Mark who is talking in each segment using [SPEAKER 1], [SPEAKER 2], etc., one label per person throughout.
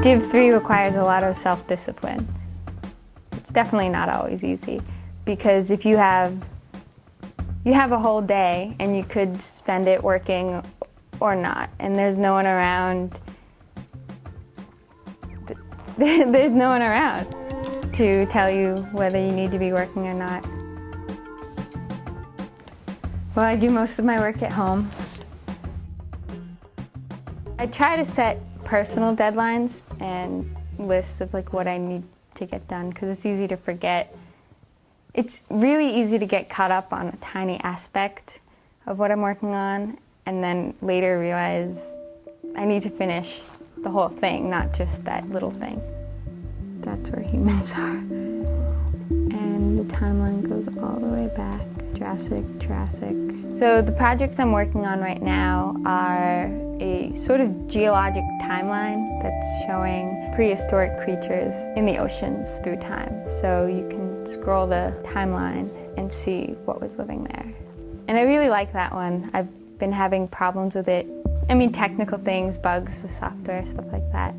[SPEAKER 1] Div III requires a lot of self-discipline. It's definitely not always easy, because if you have a whole day and you could spend it working or not, and there's no one around. There's no one around to tell you whether you need to be working or not. Well, I do most of my work at home. I try to set personal deadlines and lists of what I need to get done, because it's easy to forget. It's really easy to get caught up on a tiny aspect of what I'm working on and then later realize I need to finish the whole thing, not just that little thing. That's where humans are. And the timeline goes all the way back. Jurassic. So the projects I'm working on right now are a sort of geologic timeline that's showing prehistoric creatures in the oceans through time. So you can scroll the timeline and see what was living there. And I really like that one. I've been having problems with it. I mean, technical things, bugs with software, stuff like that.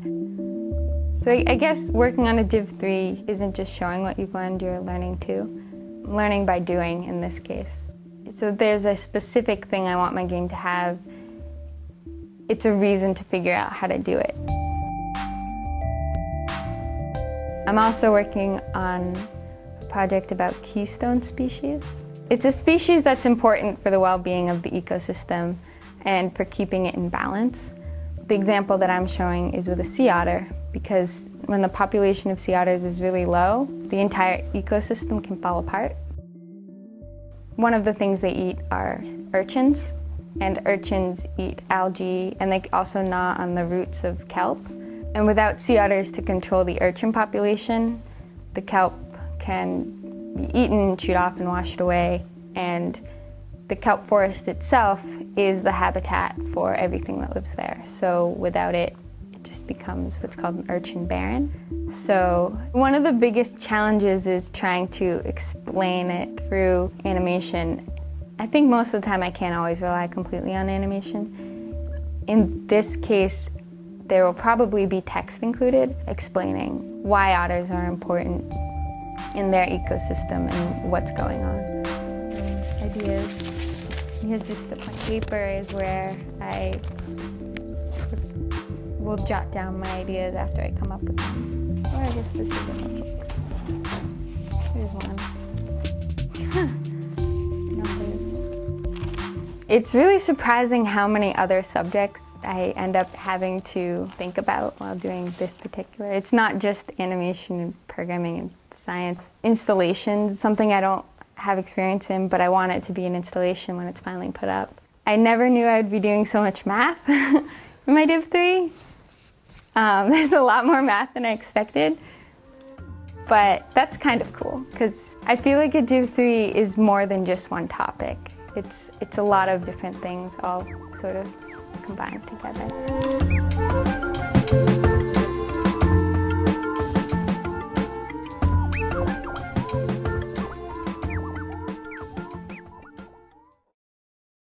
[SPEAKER 1] So I guess working on a Div III isn't just showing what you've learned, you're learning too. Learning by doing in this case. So there's a specific thing I want my game to have. It's a reason to figure out how to do it. I'm also working on a project about keystone species. It's a species that's important for the well-being of the ecosystem and for keeping it in balance. The example that I'm showing is with a sea otter, because when the population of sea otters is really low, the entire ecosystem can fall apart. One of the things they eat are urchins, and urchins eat algae, and they also gnaw on the roots of kelp. And without sea otters to control the urchin population, the kelp can be eaten, chewed off, and washed away, and the kelp forest itself is the habitat for everything that lives there. So without it, it just becomes what's called an urchin barren. So one of the biggest challenges is trying to explain it through animation. I think most of the time I can't always rely completely on animation. In this case, there will probably be text included explaining why otters are important in their ecosystem and what's going on. Ideas. Here's just the paper is where I will jot down my ideas after I come up with them. Or I guess this is a notebook. Here's one. It's really surprising how many other subjects I end up having to think about while doing this particular. It's not just animation and programming and science. Installations, something I don't have experience in, but I want it to be an installation when it's finally put up. I never knew I'd be doing so much math in my Div III. There's a lot more math than I expected, but that's kind of cool because I feel like a Div III is more than just one topic. It's a lot of different things all sort of combined together.